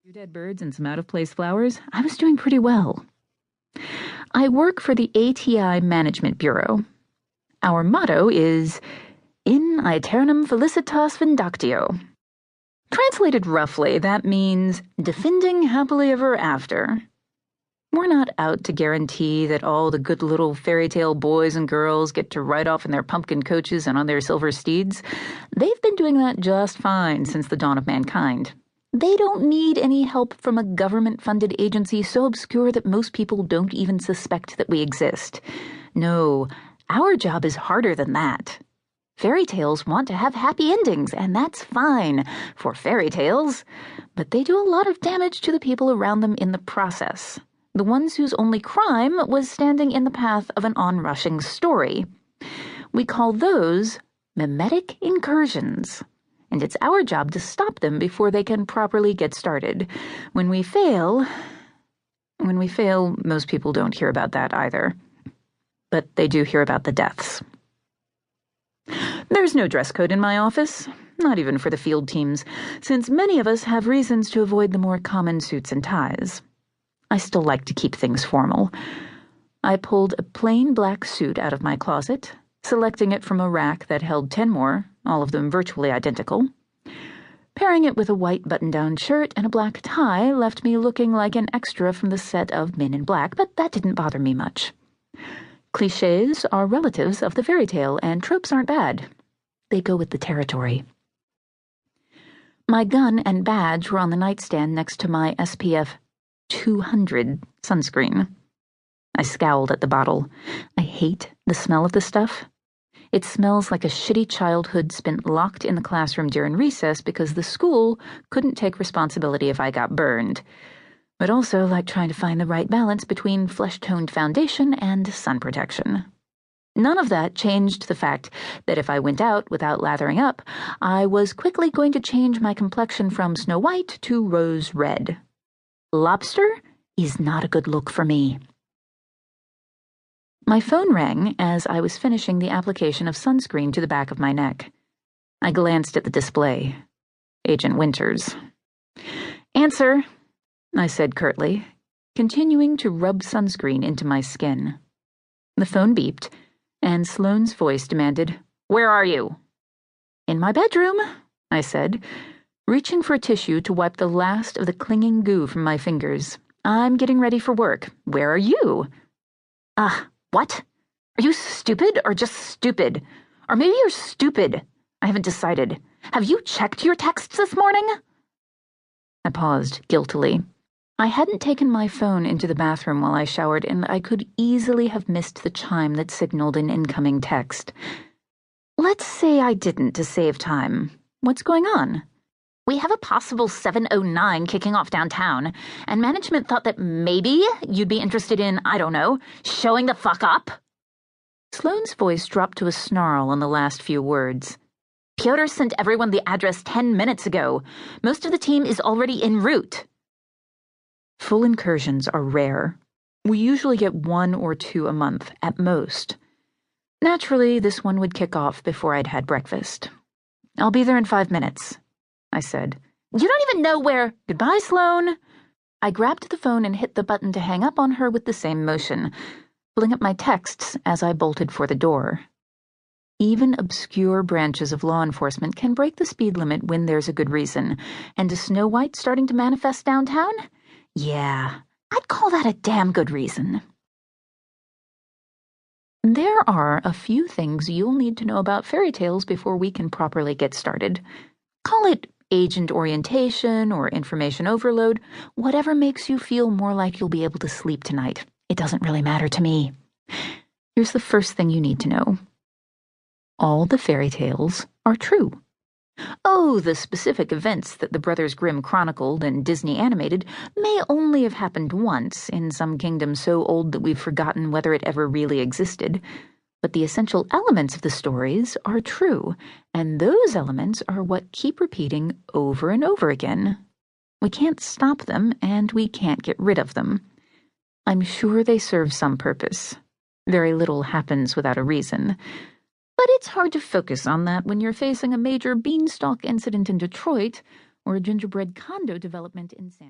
few dead birds and some out-of-place flowers, I was doing pretty well. I work for the ATI Management Bureau. Our motto is In Aeternum Felicitas Vindictio. Translated roughly, that means defending happily ever after. We're not out to guarantee that all the good little fairy tale boys and girls get to ride off in their pumpkin coaches and on their silver steeds. They've been doing that just fine since the dawn of mankind. They don't need any help from a government-funded agency so obscure that most people don't even suspect that we exist. No, our job is harder than that. Fairy tales want to have happy endings, and that's fine for fairy tales, but they do a lot of damage to the people around them in the process. The ones whose only crime was standing in the path of an onrushing story. We call those memetic incursions. And it's our job to stop them before they can properly get started. When we fail, most people don't hear about that either. But they do hear about the deaths. There's no dress code in my office, not even for the field teams, since many of us have reasons to avoid the more common suits and ties. I still like to keep things formal. I pulled a plain black suit out of my closet, selecting it from a rack that held 10 more, all of them virtually identical. Pairing it with a white button-down shirt and a black tie left me looking like an extra from the set of Men in Black, but that didn't bother me much. Clichés are relatives of the fairy tale, and tropes aren't bad. They go with the territory. My gun and badge were on the nightstand next to my SPF 200 sunscreen. I scowled at the bottle. I hate the smell of the stuff. It smells like a shitty childhood spent locked in the classroom during recess because the school couldn't take responsibility if I got burned, but also like trying to find the right balance between flesh-toned foundation and sun protection. None of that changed the fact that if I went out without lathering up, I was quickly going to change my complexion from Snow White to rose red. Lobster is not a good look for me. My phone rang as I was finishing the application of sunscreen to the back of my neck. I glanced at the display. Agent Winters. "Answer," I said curtly, continuing to rub sunscreen into my skin. The phone beeped, and Sloane's voice demanded, "Where are you?" "In my bedroom," I said, reaching for a tissue to wipe the last of the clinging goo from my fingers. "I'm getting ready for work. Where are you?" What? Are you stupid or just stupid? Or maybe you're stupid. I haven't decided. Have you checked your texts this morning?" I paused guiltily. I hadn't taken my phone into the bathroom while I showered, and I could easily have missed the chime that signaled an incoming text. Let's say I didn't to save time. What's going on? "We have a possible 709 kicking off downtown, and management thought that maybe you'd be interested in, I don't know, showing the fuck up?" Sloane's voice dropped to a snarl on the last few words. "Piotr sent everyone the address 10 minutes ago. Most of the team is already en route." Full incursions are rare. We usually get 1 or 2 a month, at most. Naturally, this one would kick off before I'd had breakfast. "I'll be there in 5 minutes." I said. "You don't even know where—" "Goodbye, Sloane." I grabbed the phone and hit the button to hang up on her with the same motion, pulling up my texts as I bolted for the door. Even obscure branches of law enforcement can break the speed limit when there's a good reason, and is Snow White starting to manifest downtown? Yeah, I'd call that a damn good reason. There are a few things you'll need to know about fairy tales before we can properly get started. Call it agent orientation or information overload, whatever makes you feel more like you'll be able to sleep tonight. It doesn't really matter to me. Here's the first thing you need to know. All the fairy tales are true. Oh, the specific events that the Brothers Grimm chronicled and Disney animated may only have happened once in some kingdom so old that we've forgotten whether it ever really existed. But the essential elements of the stories are true, and those elements are what keep repeating over and over again. We can't stop them, and we can't get rid of them. I'm sure they serve some purpose. Very little happens without a reason. But it's hard to focus on that when you're facing a major beanstalk incident in Detroit or a gingerbread condo development in San